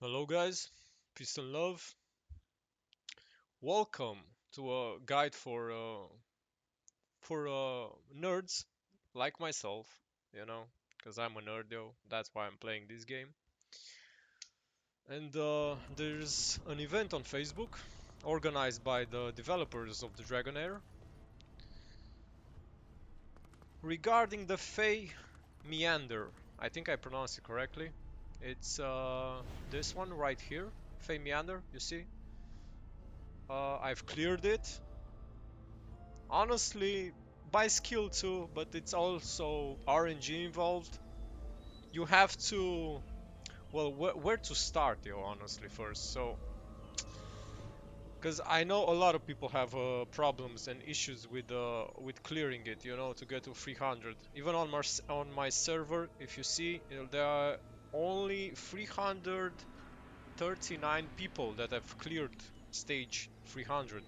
Hello guys, peace and love. Welcome to a guide for nerds like myself, you know, because I'm a nerd though. That's why I'm playing this game. And there's an event on Facebook organized by the developers of the Dragonheir regarding the Fey Meander. I think I pronounced it correctly. It's this one right here, Fey Meander. You see, I've cleared it. Honestly, by skill too, but it's also RNG involved. You have to, well, where to start, yo, honestly, first. So, because I know a lot of people have problems and issues with clearing it, to get to 300. Even on my server, if you see, there are only 339 people that have cleared stage 300,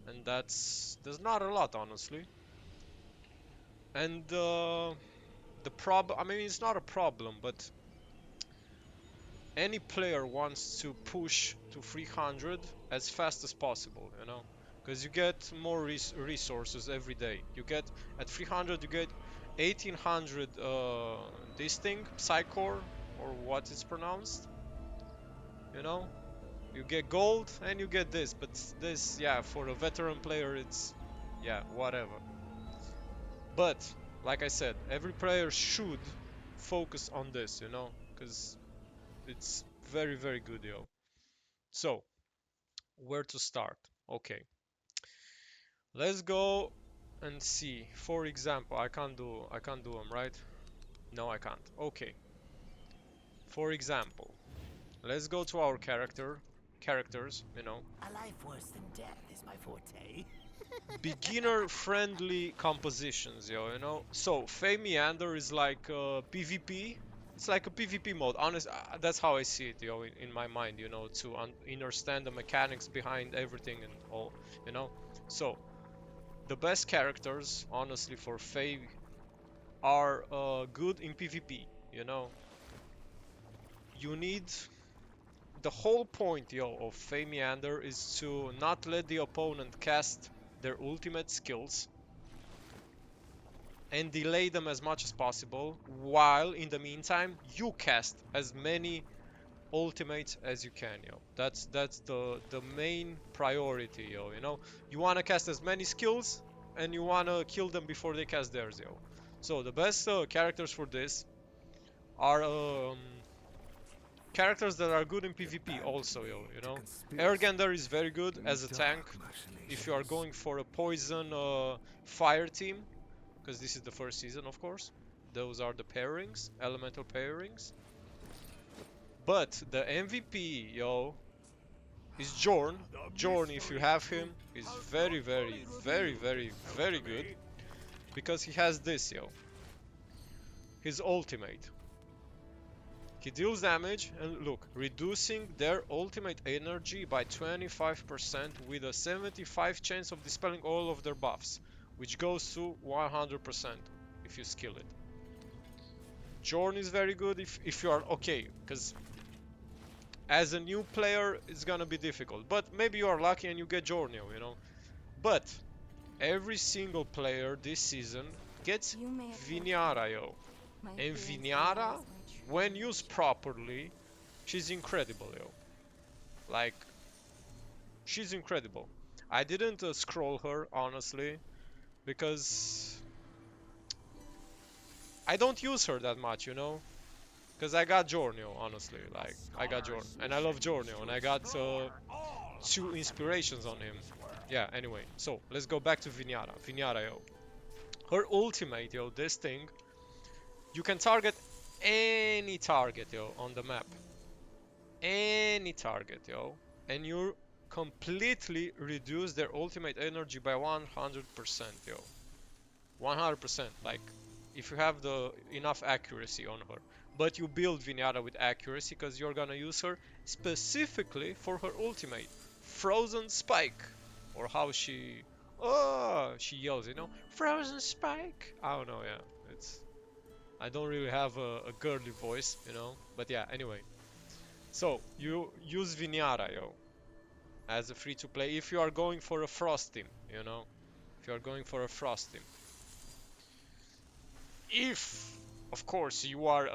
and that's not a lot, honestly. And the problem, I mean, it's not a problem, but any player wants to push to 300 as fast as possible, because you get more resources every day. You get at 300, you get 1800 this thing, Psycore, or what it's pronounced, you know. You get gold and you get this, but this, yeah, for a veteran player, it's, yeah, whatever. But like I said, every player should focus on this, because it's very, very good, yo. So, where to start? Okay, let's go and see. For example, I can't do them, right? No, I can't. Okay. For example, let's go to our characters, A life worse than death is my forte. beginner friendly compositions, So, Fey Meander is like PvP. It's like a PvP mode. Honest, that's how I see it, in my mind, to understand the mechanics behind everything and all, you know. So, the best characters, honestly, for Fey are good in PvP, you know. You need the whole point, of Fey Meander is to not let the opponent cast their ultimate skills and delay them as much as possible, while in the meantime you cast as many ultimates as you can, That's the main priority, You wanna cast as many skills and you wanna kill them before they cast theirs, So the best characters for this are characters that are good in PvP also, Ergander is very good as a tank if you are going for a poison fire team, because this is the first season, of course. Those are the pairings, elemental pairings. But the MVP, is Jorn. Jorn, if you have him, is very, very, very, very, very good because he has this, his ultimate. He deals damage and look, reducing their ultimate energy by 25% with a 75 chance of dispelling all of their buffs, which goes to 100% if you skill it. Jorn is very good if you are okay, because as a new player it's gonna be difficult. But maybe you are lucky and you get Jornio, But every single player this season gets You may appear Vinyara, yo. my And appearance Vinyara, belies my true when used nature. properly, she's incredible, yo. Like, she's incredible. I didn't scroll her, honestly, because I don't use her that much, Because I got Jornio, honestly. Like, I got Jorn. And I love Jornio. And I got two inspirations on him. Yeah, anyway. So, let's go back to Vinyara. Vinyara, yo. Her ultimate, this thing, you can target any target, on the map. Any target, And you completely reduce their ultimate energy by 100%, 100%. Like, if you have the enough accuracy on her. But you build Vinyara with accuracy because you're gonna use her specifically for her ultimate, Frozen Spike, or how she yells, Frozen Spike. I don't know, yeah. I don't really have a girly voice, But yeah, anyway. So you use Vinyara, yo, as a free-to-play if you are going for a frost team, you know, if you are going for a frost team. If, of course, you are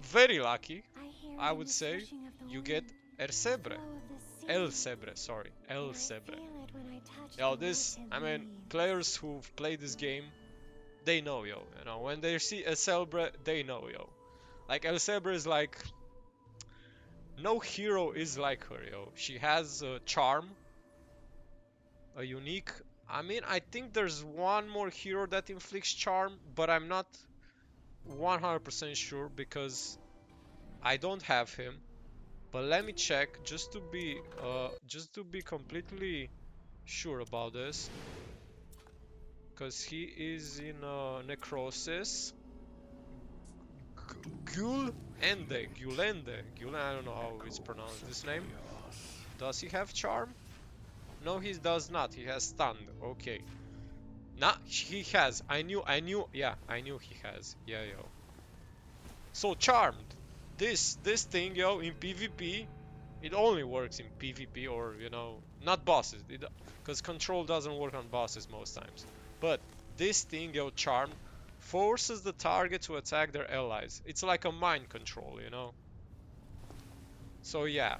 very lucky, I would say, you get Ersebre. El Sebre, sorry, El Sebre. Yo, this, I mean, players who've played this game, they know, yo. You know, when they see El Sebre, they know, yo. Like El Sebre is like, no hero is like her, yo. She has a charm, a unique. I mean, I think there's one more hero that inflicts charm, but I'm not 100% sure because I don't have him. But let me check just to be completely sure about this, because he is in necrosis. Gulende. I don't know how it's pronounced. This name. Does he have charm? No, he does not. He has stunned. Okay. Nah, he has. I knew. Yeah, I knew he has. Yeah, yo. So charmed. This thing, yo, in PvP, it only works in PvP or, you know, not bosses. Because control doesn't work on bosses most times. But this thing, yo, charmed, forces the target to attack their allies. It's like a mind control, you know. So yeah,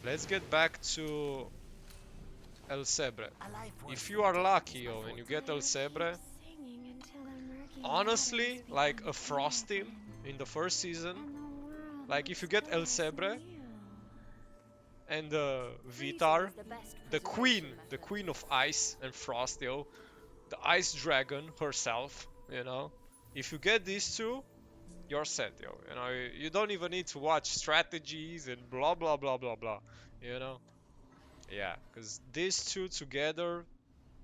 let's get back to El Sebre. If you are lucky, yo, and you get El Sebre, honestly, like a Frost team in the first season, like if you get El Sebre and Vitar, the queen of ice and frost, yo, the ice dragon herself, you know, if you get these two, you're set, yo. You know, you don't even need to watch strategies and blah blah blah blah blah, you know. Yeah, because these two together,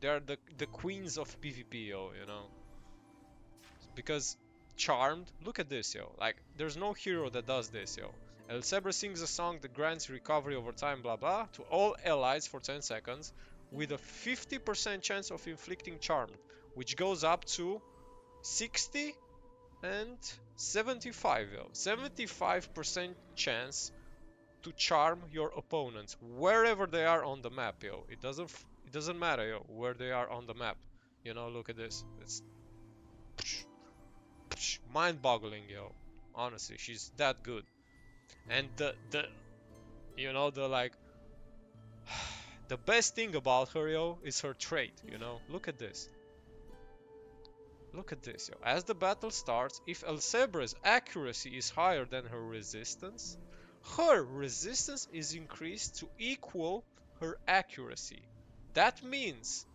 they're the queens of PvP, yo, you know. Because Charmed, look at this, yo. Like, there's no hero that does this, yo. El Sabre sings a song that grants recovery over time, blah blah, to all allies for 10 seconds, with a 50% chance of inflicting Charmed, which goes up to 60 and 75, yo. 75% chance to charm your opponents wherever they are on the map, yo. It doesn't matter, yo, where they are on the map. You know, look at this. It's mind-boggling, yo. Honestly, she's that good. And the you know the like the best thing about her, yo, is her trait, you know. Look at this. Look at this, yo. As the battle starts, if Elsebre's accuracy is higher than her resistance is increased to equal her accuracy. That means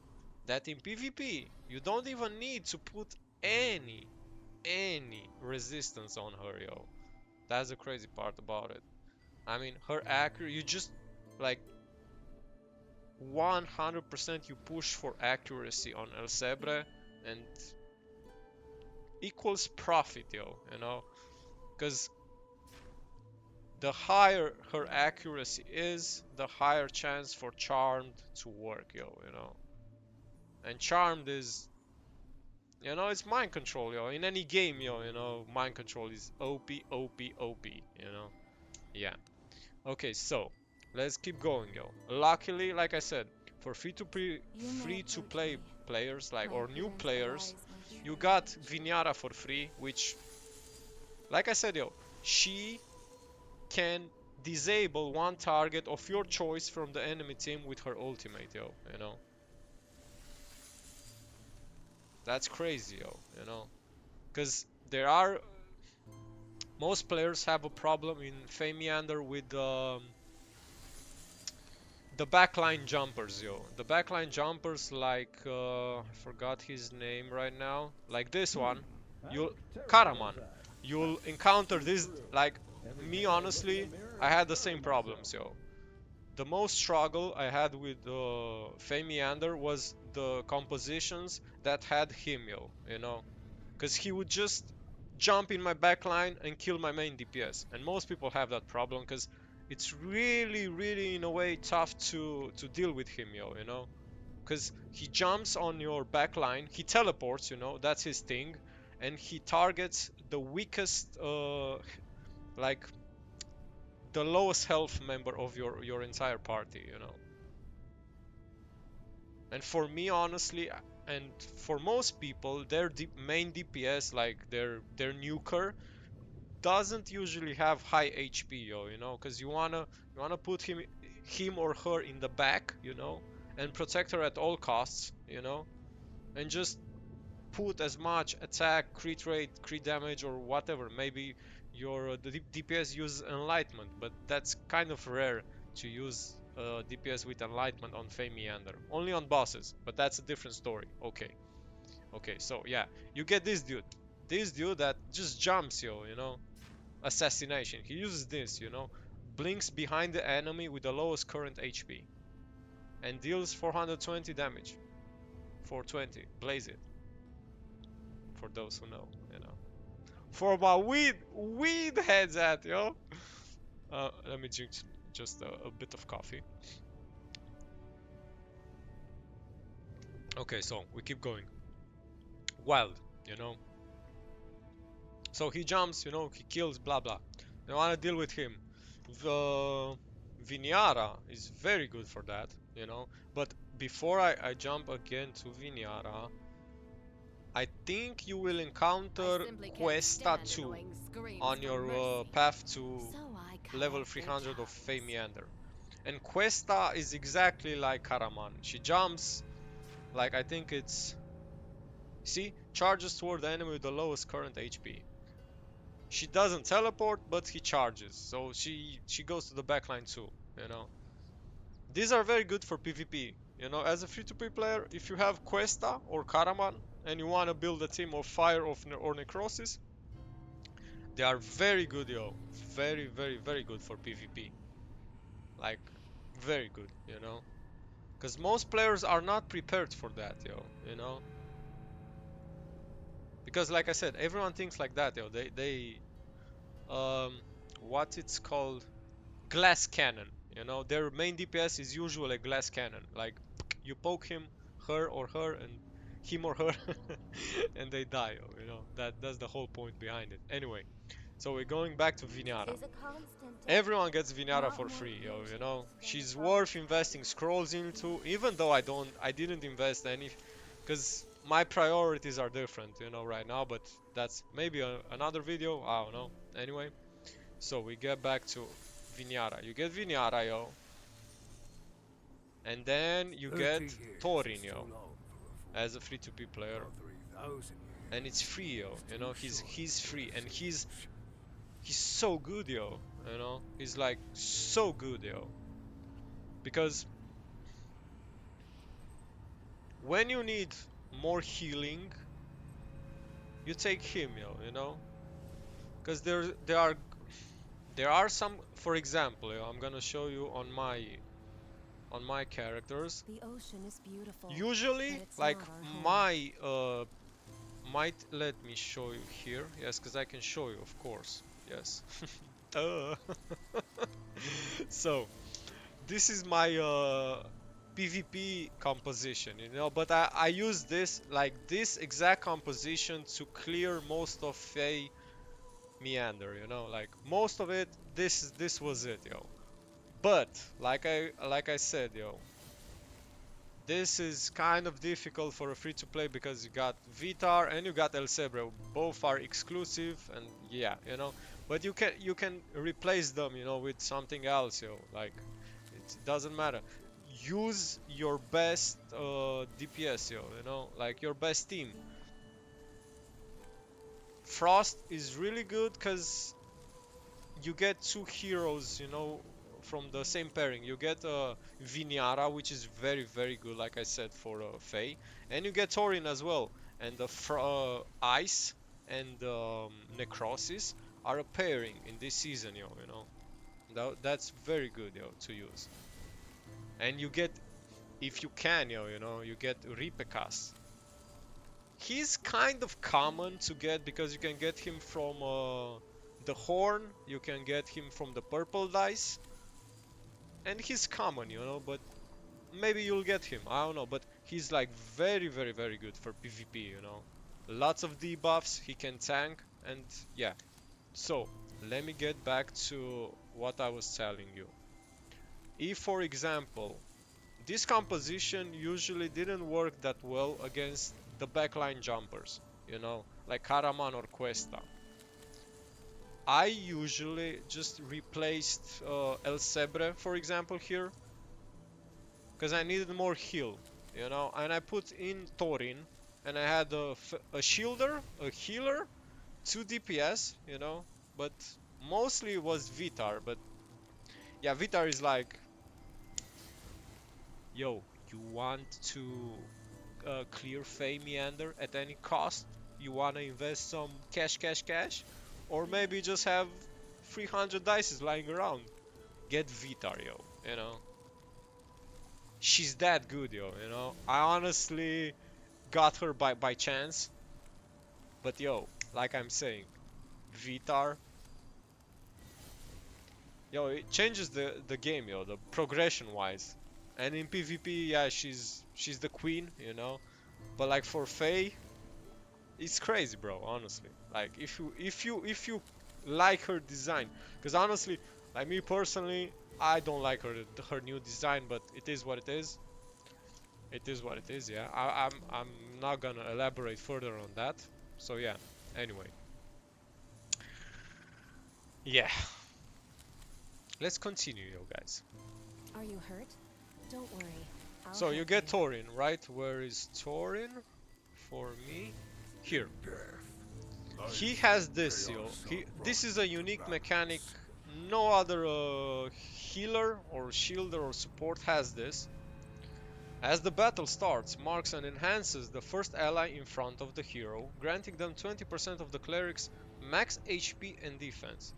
that in PvP, you don't even need to put any resistance on her, yo. That's the crazy part about it. I mean, her accuracy, you just like 100% you push for accuracy on El Sebre and equals profit, yo, you know? Because the higher her accuracy is, the higher chance for Charmed to work, yo, you know? And Charmed is, you know, it's mind control, yo. In any game, yo, you know, mind control is OP, OP, OP, you know? Yeah. Okay, so let's keep going, yo. Luckily, like I said, for free to play players, like, or new players, you got Vinyara for free, which, like I said, yo, she can disable one target of your choice from the enemy team with her ultimate, yo, you know. That's crazy, yo, you know. Because there are most players have a problem in Meander with the backline jumpers, yo. The backline jumpers, like, I forgot his name right now. Like this one, you'll, Karaman. You'll encounter this, like, me honestly, I had the same problems, yo. The most struggle I had with Meander was the compositions that had him, yo, you know. Because he would just jump in my backline and kill my main DPS. And most people have that problem because it's really in a way tough to deal with him, yo, you know? Because he jumps on your backline, he teleports, you know, that's his thing, and he targets the weakest, like, the lowest health member of your entire party, you know. And for me, honestly, and for most people, their main DPS, like their nuker, doesn't usually have high HP, yo, you know, because you wanna put him or her in the back, you know, and protect her at all costs, you know, and just put as much attack, crit rate, crit damage, or whatever. Maybe your the DPS uses enlightenment, but that's kind of rare to use DPS with enlightenment on Fey Meander. Only on bosses, but that's a different story. Okay, so yeah, you get this dude. This dude that just jumps you know, assassination. He uses this, you know, blinks behind the enemy with the lowest current HP and deals 420 damage. 420, blaze it. For those who know, you know. For my weed heads at yo. Let me drink just a bit of coffee. Okay, so we keep going. Wild, you know. So he jumps, you know, he kills, blah blah. I wanna deal with him. The Vinyara is very good for that, you know. But before I jump again to Vinyara, I think you will encounter Questa 2 on your path to level 300 of Fey Meander. And Questa is exactly like Karaman. She jumps, like I think it's... See? Charges toward the enemy with the lowest current HP. She doesn't teleport, but he charges. So she goes to the backline too, you know. These are very good for PvP. You know, as a free-to-play player, if you have Questa or Karaman and you want to build a team of Fire or Necrosis, they are very good, yo. Very, very, very good for PvP. Like, very good, you know. Because most players are not prepared for that, yo, you know. Because like I said, everyone thinks like that, yo. Um, what it's called? Glass cannon, you know. Their main DPS is usually a glass cannon. Like, you poke him, her or her, and him or her, and they die, yo, you know. That's the whole point behind it. Anyway, so we're going back to Vinyara. Everyone gets Vinyara for free, yo, you know. She's worth investing scrolls into, even though I didn't invest any, because my priorities are different, you know, right now, but that's maybe another video, I don't know. Anyway, so we get back to Vinyara. You get Vinyara, yo, and then you get Thorin, yo, as a free-to-play player, and it's free, yo, you know, he's free, and he's so good, yo, you know, he's like so good, yo, because when you need more healing, you take him, yo, you know, because there are some, for example, yo, I'm gonna show you on my characters. The ocean is beautiful. Usually, like my might let me show you here. Yes, because I can show you, of course. Yes. So this is my PvP composition, you know, but I use this, like this exact composition, to clear most of Fey Meander, you know, like most of it, this was it, yo. But like I said, yo, this is kind of difficult for a free-to-play because you got Vitar and you got El Cebre. Both are exclusive, and yeah, you know. But you can replace them, you know, with something else, yo. Like, it doesn't matter. Use your best DPS, yo. You know, like your best team. Frost is really good because you get two heroes, you know, from the same pairing. You get Vinyara, which is very, very good, like I said, for Faye. And you get Thorin as well. And the Ice and Necrosis are a pairing in this season, yo, you know. That's very good, yo, to use. And you get, if you can, yo, you know, you get Ripekas. He's kind of common to get because you can get him from the Horn, you can get him from the Purple Dice, and he's common, you know, but maybe you'll get him, I don't know, but he's like very, very, very good for PvP, you know. Lots of debuffs, he can tank, and yeah. So, let me get back to what I was telling you. If, for example, this composition usually didn't work that well against the backline jumpers, like Karaman or Cuesta. I usually just replaced El Sebre, for example, here, because I needed more heal, and I put in Thorin, and I had a shielder, a healer, 2 DPS, but mostly it was Vitar, but yeah, Vitar is like, yo, you want to clear Fey Meander at any cost? You wanna invest some cash, cash, cash? Or maybe just have 300 dices lying around. Get Vitar, yo. She's that good, yo. I honestly got her by chance. But yo, like I'm saying, Vitar, yo, it changes the game, yo, the progression wise. And in PvP, yeah, she's the queen, But like for Faye, it's crazy, bro, honestly. Like if you like her design, because honestly, like me personally, I don't like her new design, but it is what it is. It is what it is, yeah. I'm not gonna elaborate further on that. So yeah. Anyway, yeah. Let's continue, yo, guys. Are you hurt? Don't worry. I'll So you help get you. Thorin, right? Where is Thorin? For me, here. He has this, yo. This is a unique mechanic. No other healer or shielder or support has this. As the battle starts, marks and enhances the first ally in front of the hero, granting them 20% of the cleric's max HP and defense.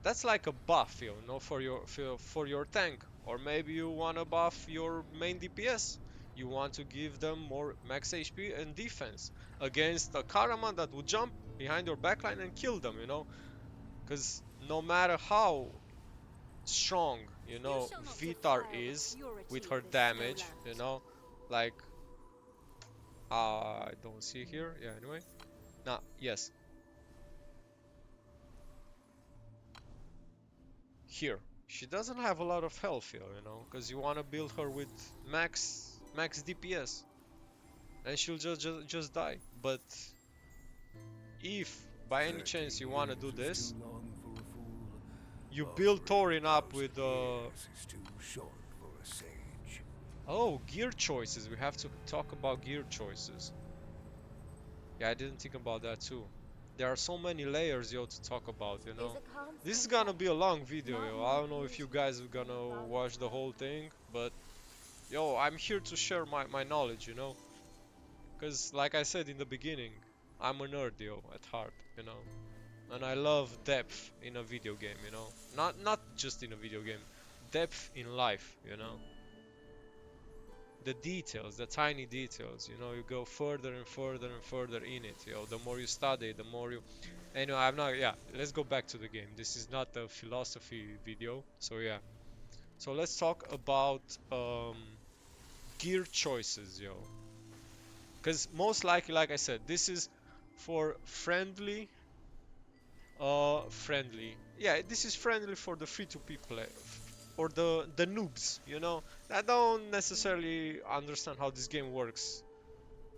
That's like a buff, for your tank. Or maybe you wanna buff your main DPS. You want to give them more max HP and defense against a Karaman that would jump behind your backline and kill them. Because no matter how strong, You shall not Vitar defile the is with purity her of this damage, snowland. like I don't see here. Yeah, anyway. Nah, yes, here. She doesn't have a lot of health here, because you want to build her with max DPS, and she'll just die. But if by any chance you want to do this, you build Thorin up with oh, gear choices. We have to talk about gear choices. Yeah, I didn't think about that too. There are so many layers, yo, to talk about. Is a calm This is gonna sunset, be a long video, not yo. I more don't know if you beauty guys are than a gonna falling watch the whole star. thing, but yo, I'm here to share my knowledge. Because like I said in the beginning, I'm a nerd, yo, at heart. And I love depth in a video game. Not just in a video game, depth in life. The details, the tiny details. You go further and further and further in it. The more you study, the more you. Anyway, I'm not. Yeah, let's go back to the game. This is not a philosophy video, so yeah. So let's talk about gear choices, yo. Because most likely, like I said, this is for friendly. Yeah, this is friendly for the free-to-play or the noobs. That don't necessarily understand how this game works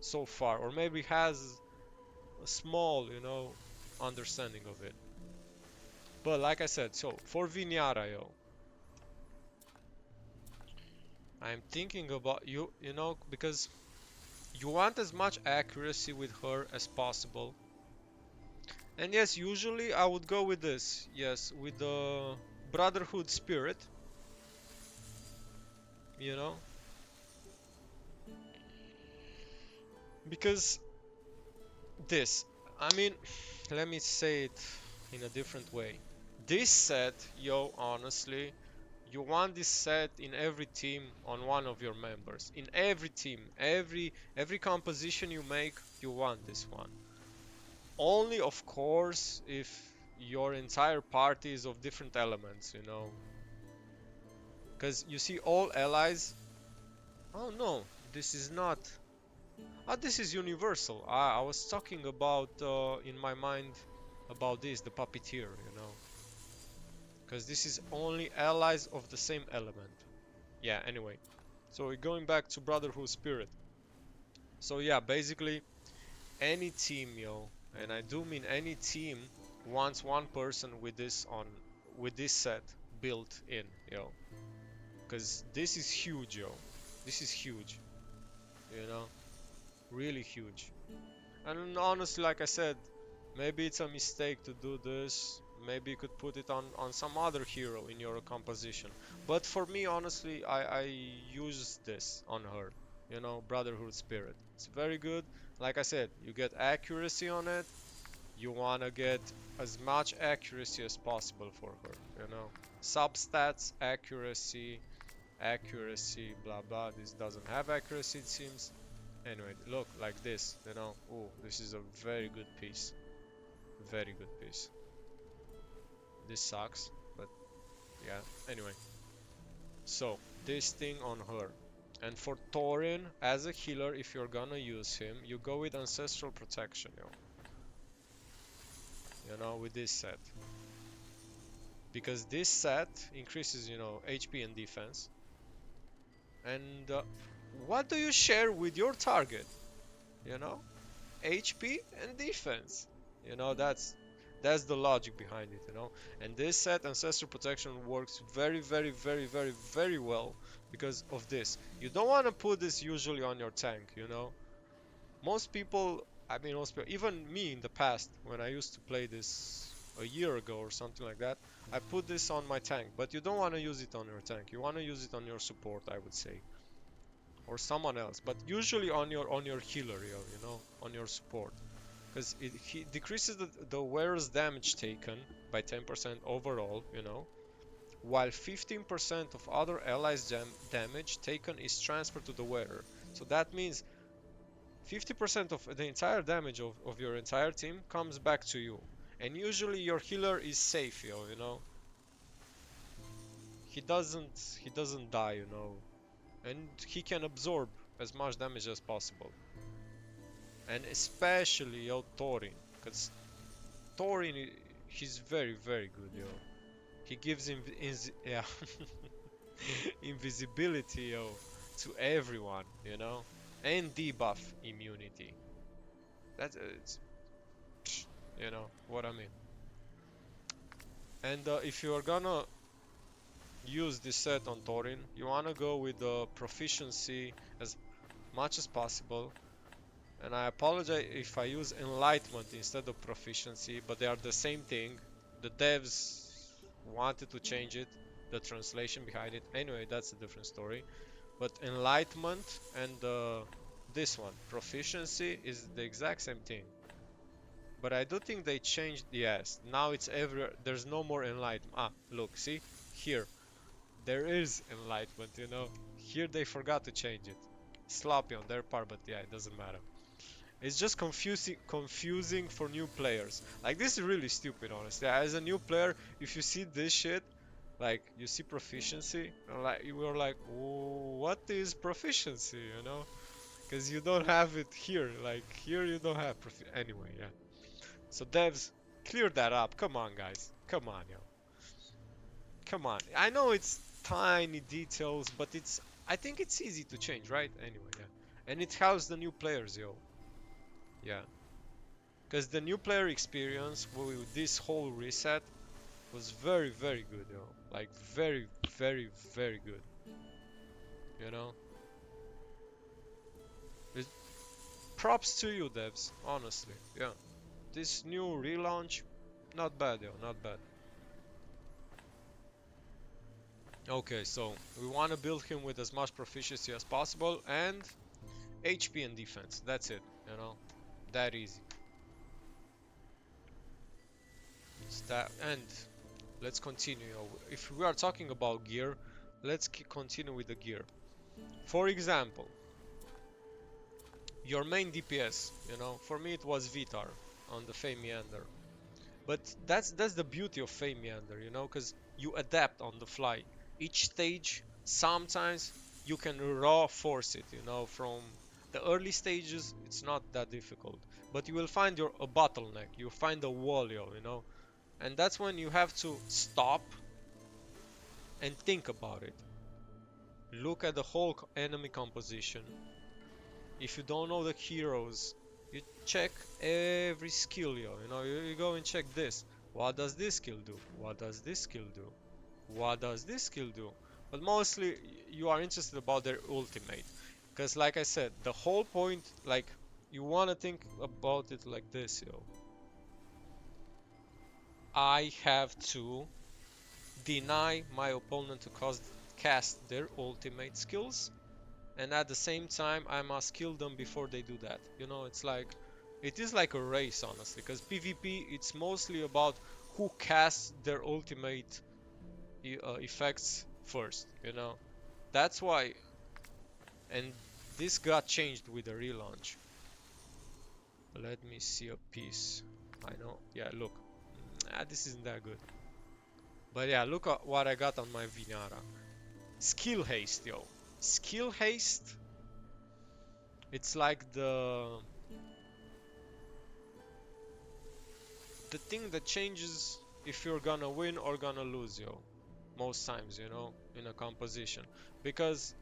so far, or maybe has a small understanding of it. But like I said, so for Vinyara, yo, I'm thinking about because you want as much accuracy with her as possible. And yes, usually I would go with this. Yes, with the Brotherhood spirit, you know, because this, I mean, let me say it in a different way. This set, yo, honestly, you want this set in every team on one of your members. In every team, every composition you make, you want this one. Only, of course, if your entire party is of different elements. Because you see, all allies. Oh no, this is not. Ah, this is universal. I was talking about in my mind. about this, the puppeteer, you know, because this is only allies of the same element. Yeah, anyway, so we're going back to Brotherhood Spirit. So yeah, basically any team, yo, and I do mean any team, wants one person with this on, with this set built in, yo, because this is huge, yo. This is huge, you know, really huge. And honestly, like I said, maybe it's a mistake to do this. Maybe you could put it on some other hero in your composition. But for me, honestly, I use this on her. You know, Brotherhood Spirit. It's very good. Like I said, you get accuracy on it. You wanna get as much accuracy as possible for her. You know, substats, accuracy, accuracy, blah blah. This doesn't have accuracy, it seems. Anyway, look, like this, you know. Oh, this is a very good piece. Very good piece. This sucks, but yeah. Anyway, so this thing on her. And for Thorin, as a healer, if you're gonna use him, you go with Ancestral Protection, yo. You know, with this set. Because this set increases, you know, HP and defense. And what do you share with your target? You know? HP and defense. You know, that's the logic behind it, you know. And this set, Ancestral Protection, works very, very, very, very, very well because of this. You don't want to put this usually on your tank, you know. Most people, I mean, most people, even me in the past, when I used to play this a year ago or something like that, I put this on my tank. But you don't want to use it on your tank. You want to use it on your support, I would say, or someone else. But usually on your healer, you know, on your support. Because he decreases the wearer's damage taken by 10% overall, you know, while 15% of other allies' damage taken is transferred to the wearer. So that means 50% of the entire damage of your entire team comes back to you. And usually your healer is safe, yo, you know. He doesn't die, you know. And he can absorb as much damage as possible. And especially yo Thorin, because Thorin, he's very, very good, yo. He gives him, yeah, invisibility, yo, to everyone, you know, and debuff immunity. That's it's, you know what I mean. And if you are gonna use this set on Thorin, you wanna go with the proficiency as much as possible. And I apologize if I use enlightenment instead of proficiency, but they are the same thing. The devs wanted to change it, the translation behind it. Anyway, that's a different story. But enlightenment and this one, proficiency, is the exact same thing. But I do think they changed. Yes, now it's everywhere. There's no more enlightenment. Ah, look, see here, there is enlightenment. You know, here they forgot to change it. Sloppy on their part, but yeah, it doesn't matter. It's just confusing for new players. Like, this is really stupid, honestly. As a new player, if you see this shit, like you see proficiency, like you were like, what is proficiency? You know, because you don't have it here. Like here, you don't have anyway. Yeah. So devs, clear that up. Come on, guys. Come on, yo. Come on. I know it's tiny details, but it's. I think it's easy to change, right? Anyway, yeah. And it helps the new players, yo. Yeah. Because the new player experience with this whole reset was very, very good, yo. Like, very, very, very good. You know? It, props to you, devs. Honestly. Yeah. This new relaunch, not bad, yo. Not bad. Okay, so we want to build him with as much proficiency as possible and HP and defense. That's it, you know? That easy. And let's continue. If we are talking about gear, let's continue with the gear. For example, your main DPS, you know, for me it was Vitar on the Fey Meander. But that's the beauty of Fey Meander, you know, because you adapt on the fly. Each stage, sometimes you can raw force it, you know, from the early stages, it's not that difficult. but you will find a bottleneck. You find a wall, yo, you know, and that's when you have to stop and think about it. Look at the whole enemy composition. If you don't know the heroes, you check every skill, yo. You know, you go and check this. What does this skill do? What does this skill do? What does this skill do? But mostly you are interested about their ultimate. Because like I said, the whole point, like, you want to think about it like this, yo. I have to deny my opponent to cast their ultimate skills, and at the same time I must kill them before they do that. You know, it's like, it is like a race, honestly, because PvP, it's mostly about who casts their ultimate effects first, you know. That's why, and this got changed with the relaunch. Let me see a piece. I know, yeah, look. This isn't that good. But yeah, look at what I got on my Vinara. Skill haste, yo. Skill haste, it's like the thing that changes if you're gonna win or gonna lose, yo. Most times, you know, in a composition. Because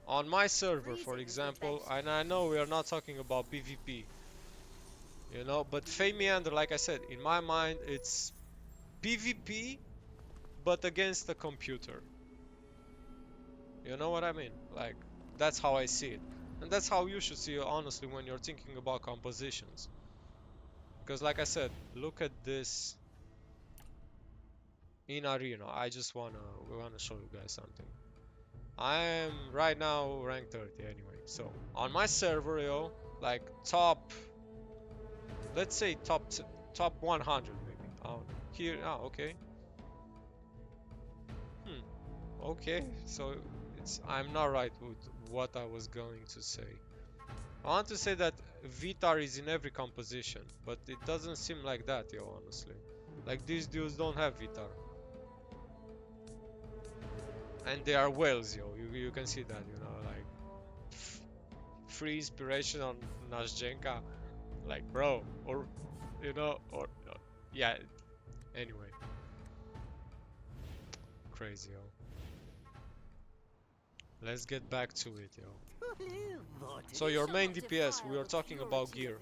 on my server, for example, and I know we are not talking about PvP, you know, but Meander, like I said, in my mind, it's PvP, but against a computer. You know what I mean? Like, that's how I see it. And that's how you should see it, honestly, when you're thinking about compositions. Because, like I said, look at this in Arena. We wanna show you guys something. I am right now rank 30 anyway. So, on my server, yo, like top, let's say top 100 maybe. Oh, here, okay. Hmm, okay. So, I'm not right with what I was going to say. I want to say that Vitar is in every composition, but it doesn't seem like that, yo, honestly. Like, these dudes don't have Vitar. And they are whales, yo. You can see that, you know, like, free inspiration on Nazhenka. Like, bro, or, you know, yeah, anyway. Crazy, yo. Let's get back to it, yo. So your main DPS, we are talking about gear.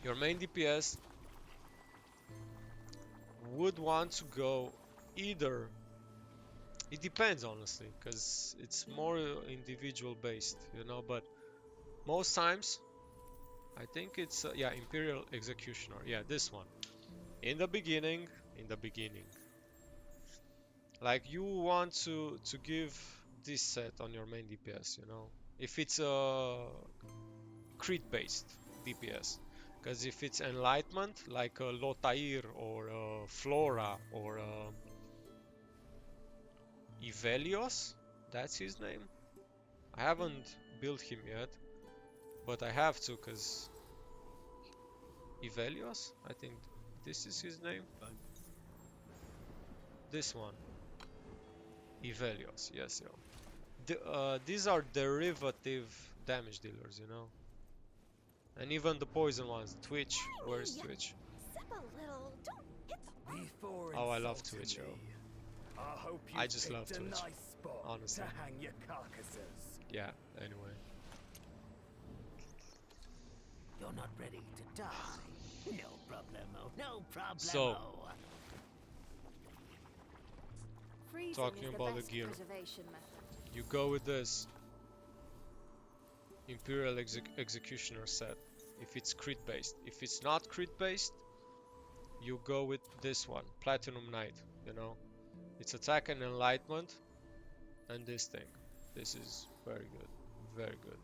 Your main DPS would want to go either, it depends honestly, because it's more individual based, you know, but most times I think it's yeah, Imperial Executioner, yeah, this one. In the beginning, like, you want to give this set on your main DPS, you know, if it's a crit based DPS. Because if it's enlightenment, like a Lotair or a Flora or a Ivelios, that's his name. I haven't built him yet, but I have to, because Ivelios, I think this is his name. This one, Ivelios, yes, yo. These are derivative damage dealers, you know. And even the poison ones, Twitch, where's Twitch? Sip a little. Don't hit the Before Oh, I love insulting Twitch, yo. me, I hope you I just picked love a Twitch, nice spot honestly. to hang your carcasses. Yeah, anyway. You're not ready to die. No problemo. No problemo. So, freezing talking is the about the best gear, preservation method. you go with this Imperial Executioner set if it's crit based. If it's not crit based, you go with this one, Platinum Knight, you know. It's attack and enlightenment, and this thing. This is very good, very good.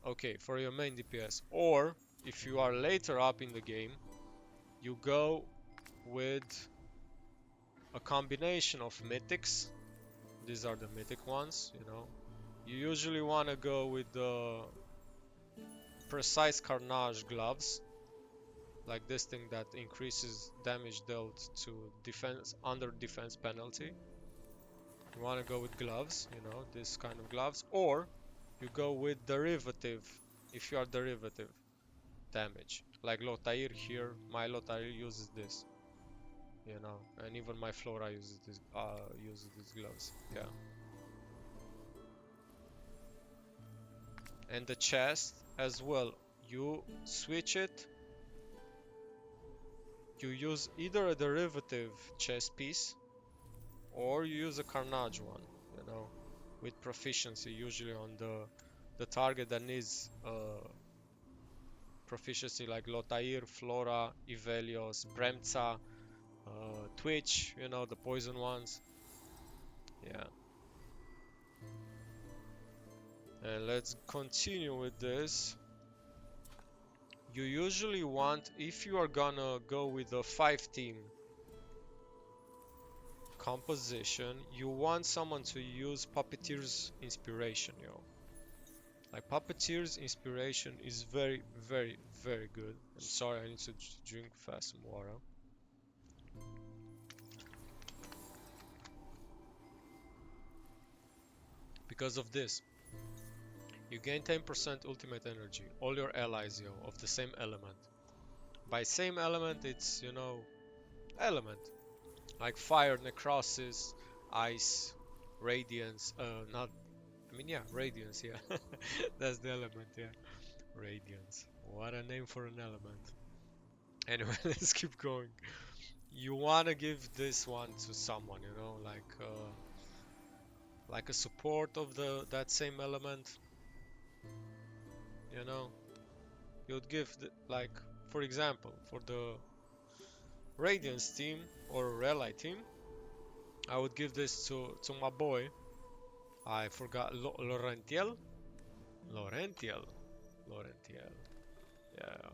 Okay, for your main DPS. Or, if you are later up in the game, you go with a combination of mythics. These are the mythic ones, you know. You usually want to go with the Precise Carnage gloves, like this thing that increases damage dealt to defense under defense penalty. You want to go with gloves, you know, this kind of gloves, or you go with derivative if you are derivative damage. Like Lotair here, my Lotair uses this, you know, and even my Flora uses these gloves. Yeah. And the chest as well. You switch it. You use either a derivative chest piece or you use a Carnage one, you know, with proficiency usually on the target that needs proficiency like Lotair, Flora, Ivelios, Bremza, Twitch, you know, the poison ones. Yeah. And let's continue with this. You usually want, if you are gonna go with a 5-team composition, you want someone to use Puppeteer's Inspiration, yo. Like Puppeteer's Inspiration is very, very, very good. I'm sorry, I need to drink fast some water. Because of this, you gain 10% ultimate energy, all your allies, yo, of the same element. By same element, it's, you know, element. Like fire, necrosis, ice, radiance, not, I mean, yeah, radiance, yeah. That's the element, yeah. Radiance. What a name for an element. Anyway, let's keep going. You wanna give this one to someone, you know, like a support of that same element, you know. You'd give like, for example, for the Radiance team or Rally team, I would give this to my boy. I forgot Laurentiel. Laurentiel. Laurentiel. Yeah.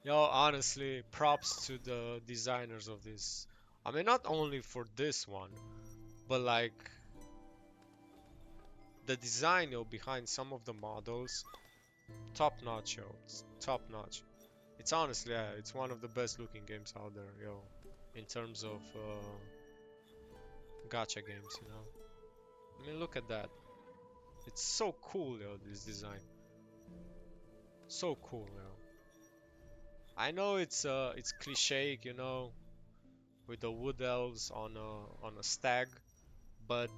Yo, honestly, props to the designers of this. I mean, not only for this one, but like the design, yo, behind some of the models, top notch, yo. It's top notch. It's honestly, yeah, it's one of the best looking games out there, yo, in terms of gacha games, you know. I mean, look at that. It's so cool, yo, this design. So cool, yo. I know it's cliche, you know, with the wood elves on a stag, but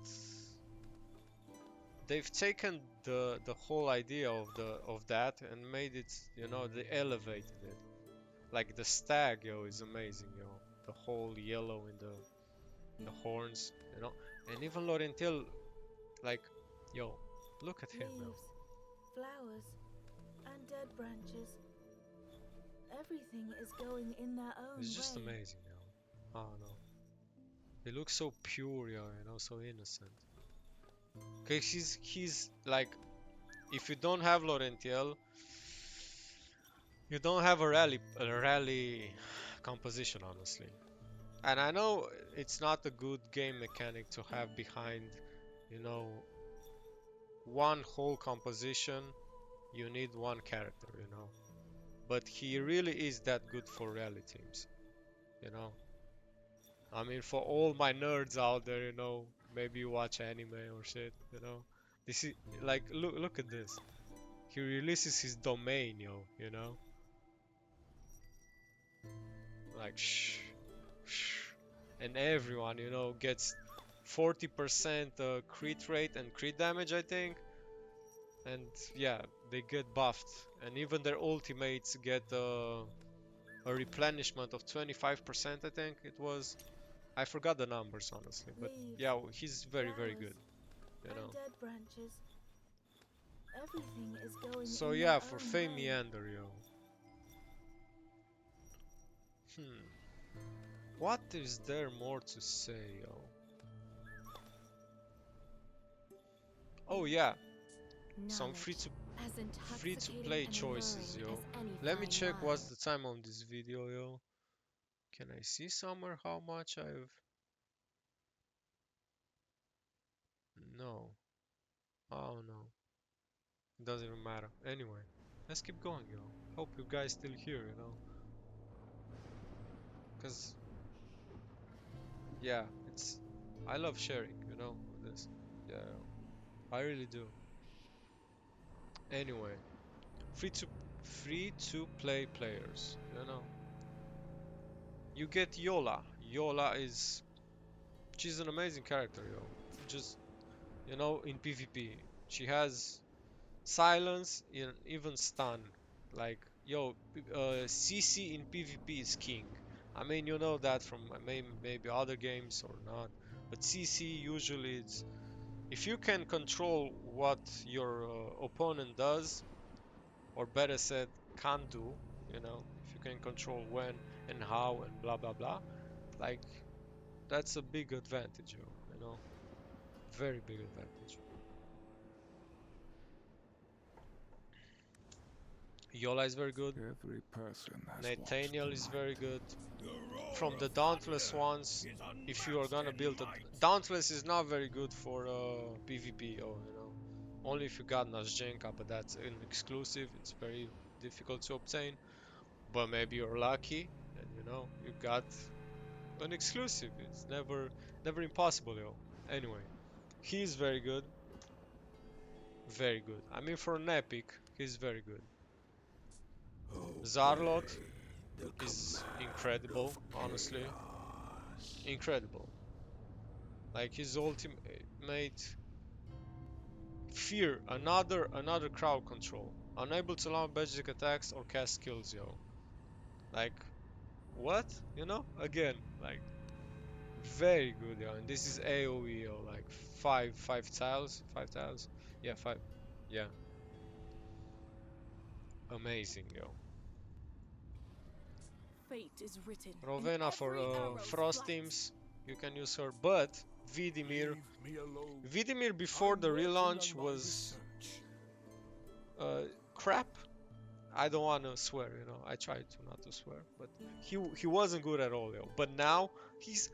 they've taken the whole idea of that and made it, you know, they elevated it. Like the stag, yo, is amazing, yo. The whole yellow in the horns, you know. And even Laurentiel, like, yo, look at him, yo. Leaves, flowers, and dead branches. Everything is going in their own It's just way. amazing, yo. I don't know. He looks so pure, yo, you know, so innocent. Cause he's like, if you don't have Laurentiel, you don't have a rally composition, honestly. And I know it's not a good game mechanic to have behind, you know, one whole composition. You need one character, you know. But he really is that good for rally teams, you know. I mean, for all my nerds out there, you know, maybe you watch anime or shit, you know. This is like, look at this. He releases his domain, yo, you know. Like shh, and everyone, you know, gets 40% crit rate and crit damage, I think. And yeah, they get buffed, and even their ultimates get a replenishment of 25%, I think it was. I forgot the numbers honestly, but Leaves, yeah, he's very, very flowers, good, you and know. dead branches. Everything is going So in their yeah, for own Fame way. Meander, yo. Hmm. What is there more to say, yo? Oh yeah, some free Knowledge, to as free to intoxicating play and choices, alluring as yo. any Let me fine check what's wine. the time on this video, yo. Can I see somewhere how much I've... No. Oh no. It doesn't even matter. Anyway, let's keep going, yo. Hope you guys still here, you know. Cause yeah, it's... I love sharing, you know, this. Yeah, I really do. Anyway. free to play players, you know. You get Yola. Yola is she's an amazing character, yo. Just you know, in PvP, she has silence and even stun. Like yo, CC in PvP is king. I mean, you know that from maybe other games or not, but CC usually it's if you can control what your opponent does, or better said, can't do, you know, if you can control when and how and blah blah blah, like that's a big advantage, yo, you know, very big advantage. Yola is very good. Every person has watched Nathaniel is the very light. good. From the Dauntless ones, if you are gonna build a Dauntless is not very good for PvP, oh, you know. Only if you got Nazhenka, but that's an exclusive. It's very difficult to obtain. But maybe you're lucky, and you know you got an exclusive. It's never impossible, yo. Anyway, he's very good, very good. I mean, for an epic, he's very good. Zarlot is incredible, honestly, incredible. Like his ultimate fear, another crowd control, unable to launch basic attacks or cast skills, yo. Like what? You know? Again, like very good, yo. And this is AoE, yo. Like five tiles. Yeah, five. Yeah, amazing, yo. Fate is written in Rovena for every arrow's frost flight. teams, you can use her, but Vidimir, Leave me alone. Vidimir before I'm the working relaunch on my was research. crap. I don't want to swear, you know. I try to not to swear, but he wasn't good at all, yo. But now he's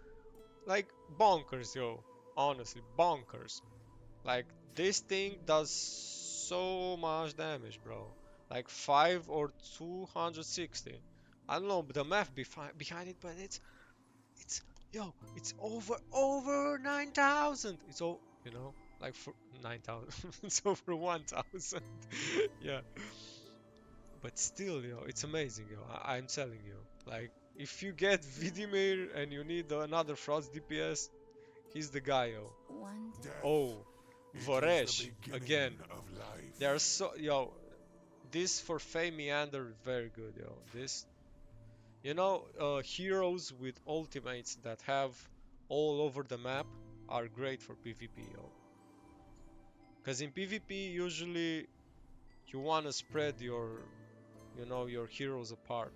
like bonkers, yo. Honestly, bonkers. Like this thing does so much damage, bro. Like 5 or 260. I don't know the math behind it, but it's yo, it's over 9,000. It's all, you know, like for 9,000. It's over 1,000. Yeah. But still, yo, it's amazing, yo. I'm telling you. Like, if you get Vidimir and you need another Frost DPS, he's the guy, yo. One Death. Oh, It is the Voresh, again. beginning of life. They are so, yo, this for Faye Meander, very good, yo. This, you know, heroes with ultimates that have all over the map are great for PvP, yo. Because in PvP, usually you want to spread your, you know, your heroes apart,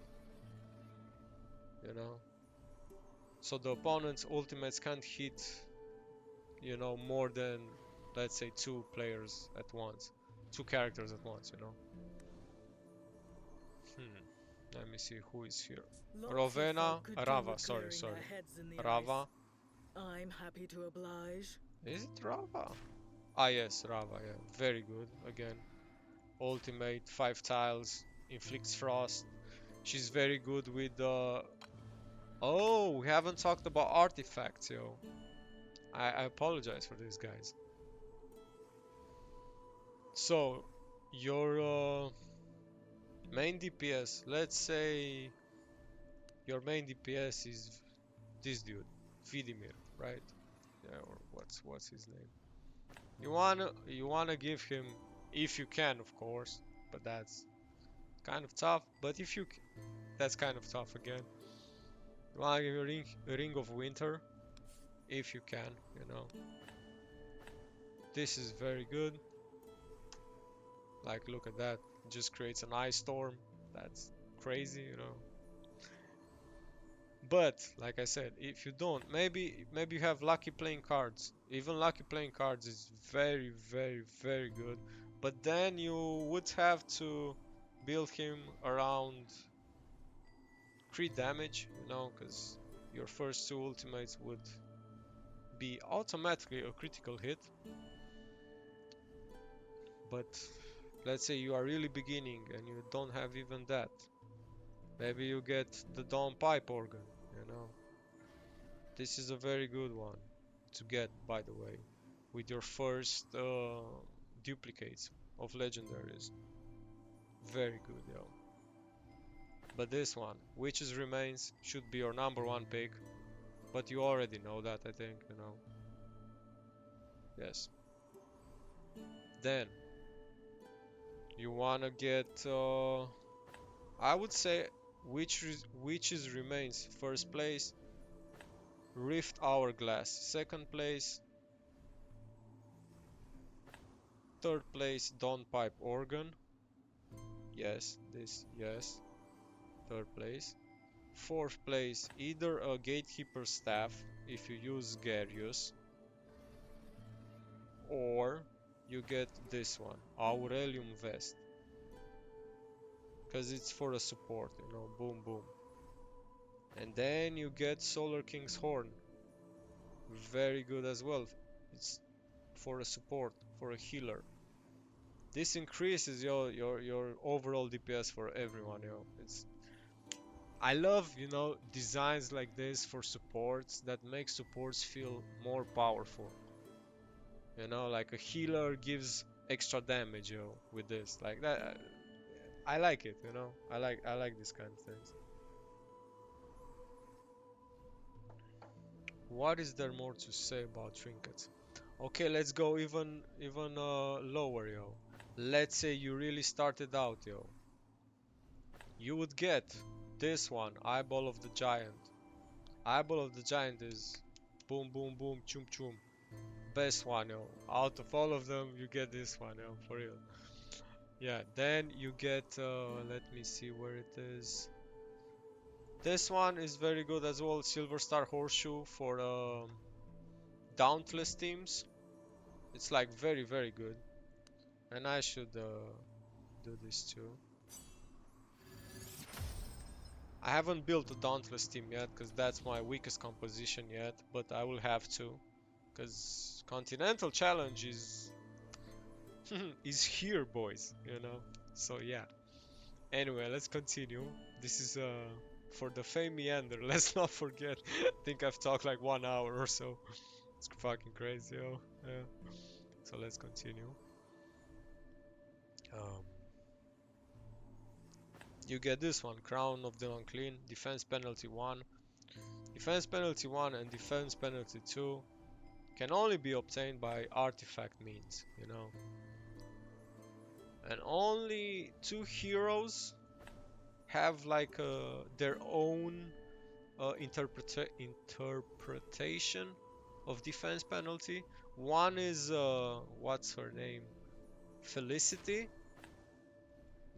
you know. So the opponent's ultimates can't hit, you know, more than, let's say, two players at once, two characters at once, you know. Let me see who is here. Lots of Rovena, folk could do Rava, with sorry, clearing sorry. their heads in the Rava, ice. I'm happy to oblige. is it Rava? Ah, yes, Rava, yeah, very good. Again, ultimate, 5 tiles, inflicts frost. She's very good with the. Oh, we haven't talked about artifacts, yo. I apologize for this, guys. So, your main DPS, let's say your main DPS is this dude, Vidimir, right? Yeah, or what's his name? You wanna give him, if you can, of course, but that's kind of tough. But if you, that's kind of tough again. You wanna give a ring of winter, if you can, you know. This is very good. Like, look at that. It just creates an ice storm. That's crazy, you know. But like I said, if you don't, maybe you have lucky playing cards. Even lucky playing cards is very good. But then you would have to build him around crit damage, you know, because your first two ultimates would be automatically a critical hit. But let's say you are really beginning and you don't have even that. Maybe you get the Dawn Pipe Organ, you know. This is a very good one to get, by the way, with your first duplicates of legendaries. Very good, yo. But this one, Witch's Remains, should be your #1 pick. But you already know that, I think, you know. Yes. Then, you wanna get, I would say, Witch's Remains, first place. Rift Hourglass, second place. Third place, Dawnpipe Organ. Yes, this, yes. Third place. Fourth place, either a Gatekeeper Staff, if you use Garius, or you get this one, Aurelium Vest. Because it's for a support, you know, boom boom. And then you get Solar King's Horn. Very good as well. It's for a support, for a healer. This increases your overall DPS for everyone, yo. I love, you know, designs like this for supports that make supports feel more powerful. You know, like a healer gives extra damage, yo, with this. Like that, I like it, you know. I like these kind of things. What is there more to say about trinkets? Okay, let's go even lower, yo. Let's say you really started out, yo. You would get this one, Eyeball of the Giant. Eyeball of the Giant is boom boom boom chum chum. Best one, yo. Out of all of them, you get this one, yo, for real. Yeah, then you get, let me see where it is. This one is very good as well, Silver Star Horseshoe for Dauntless teams. It's like very good. And I should do this too. I haven't built a Dauntless team yet, because that's my weakest composition yet, but I will have to. Because Continental Challenge is is here, boys, you know. So yeah. Anyway, let's continue. This is for the fame Meander. Let's not forget. I think I've talked like 1 hour or so. It's fucking crazy, yo. Yeah. So let's continue. You get this one, Crown of the Unclean, defense penalty 1. Defense penalty 1 and defense penalty 2 can only be obtained by artifact means, you know. And only 2 heroes have like their own interpretation of defense penalty. One is what's her name? Felicity.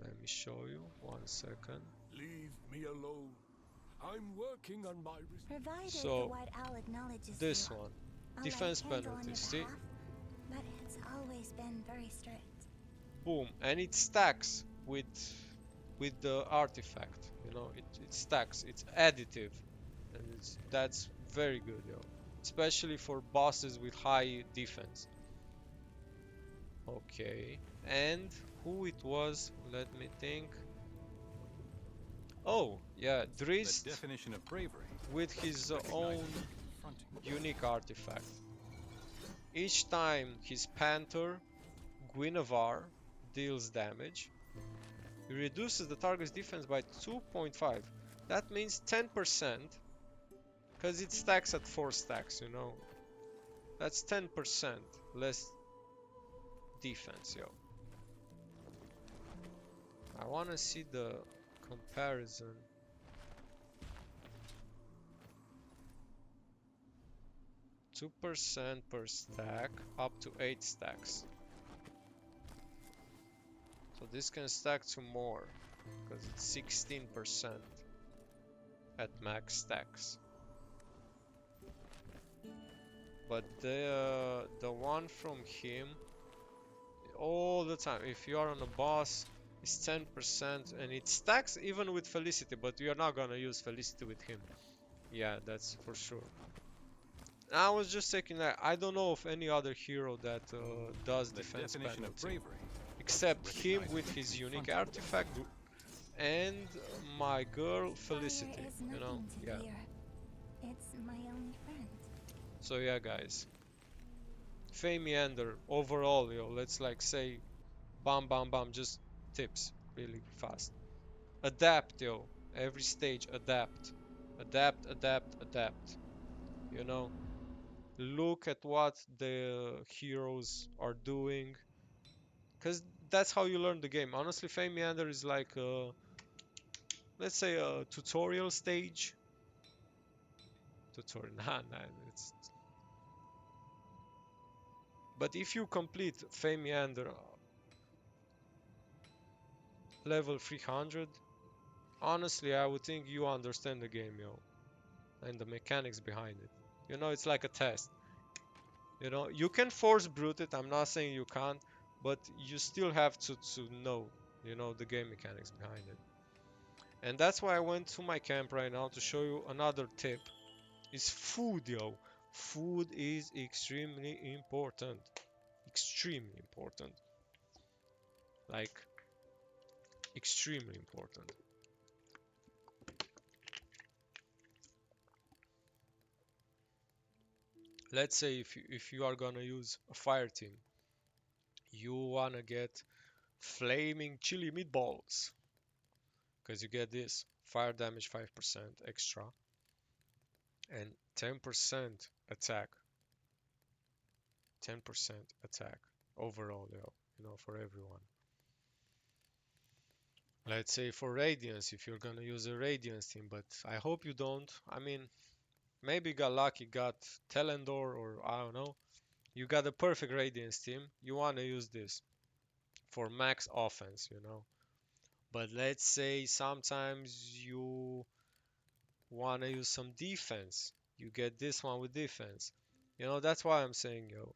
Let me show you. 1 second. Leave me alone. I'm working on my Provided the So White Owl acknowledges this you, one, I'll defense lay handle on penalty. your See, behalf, but it's always been very strict. boom, and it stacks with the artifact. You know, it stacks. It's additive, and that's very good, yo. Especially for bosses with high defense. Okay, and who it was? Let me think. Oh, yeah, Drist definition of bravery with his own unique artifact. Each time his Panther, Guinevere, deals damage, he reduces the target's defense by 2.5. That means 10%, because it stacks at 4 stacks, you know. That's 10% less defense, yo. I wanna see the comparison. Two percent per stack, up to 8 stacks. So this can stack to more, because it's 16% at max stacks. But the one from him, all the time, if you are on a boss, it's 10%, and it stacks even with Felicity, but you are not gonna use Felicity with him. Yeah, that's for sure. I was just checking that. I don't know of any other hero that does defense penalty, except him with his unique artifact and my girl Felicity, you know. Yeah. It's my only friend. So yeah, guys. Faye Meander overall, yo. Let's like say, bam, bam, bam. Just tips. really fast. Adapt, yo. Every stage, adapt. Adapt, adapt, adapt. You know? Look at what the heroes are doing. Because that's how you learn the game. Honestly, Fame Meander is like, let's say, a tutorial stage. Tutorial, nah, it's... But if you complete Fame Meander level 300, honestly, I would think you understand the game, yo. And the mechanics behind it. You know, it's like a test. You know, you can force brute it, I'm not saying you can't, but you still have to know, you know, the game mechanics behind it. And that's why I went to my camp right now to show you another tip. Is food, yo. Food is extremely important. Extremely important. Like, extremely important. Let's say if you are gonna use a fire team, you wanna get flaming chili meatballs, because you get this fire damage 5% extra and 10% attack. 10% attack overall, yo, you know, for everyone. Let's say for Radiance, if you're gonna use a Radiance team, but I hope you don't. I mean, maybe you got lucky, got Telendor, or I don't know. You got a perfect Radiance team. You wanna use this for max offense, you know. But let's say sometimes you wanna use some defense. You get this one with defense. You know, that's why I'm saying, yo,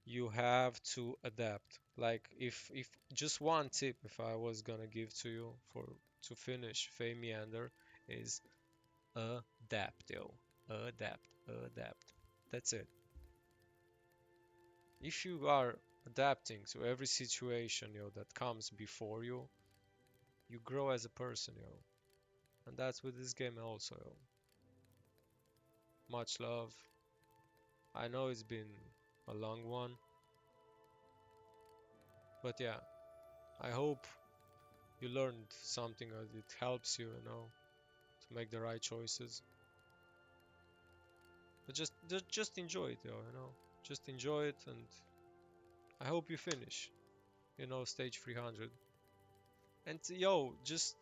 you have to adapt. Like if just one tip if I was gonna give to you for to finish Fey Meander is adapt, yo. Adapt, adapt. That's it. If you are adapting to every situation, yo, that comes before you, you grow as a person, yo. And that's with this game also, yo. Much love. I know it's been a long one, but yeah, I hope you learned something or it helps you, you know, to make the right choices. But just enjoy it, yo, you know. Just enjoy it, and I hope you finish, you know, stage 300. And yo, just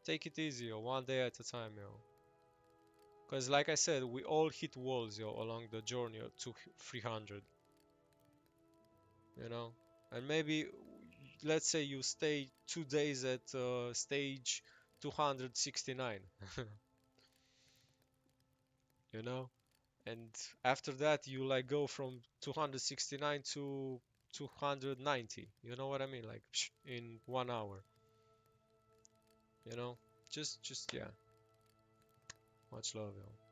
take it easy, yo, one day at a time, yo. Because like I said, we all hit walls, yo, along the journey to 300. You know, and maybe let's say you stay 2 days at stage 269. You know, and after that you like go from 269 to 290. You know what I mean, like in 1 hour, you know. Just yeah, much love, yo.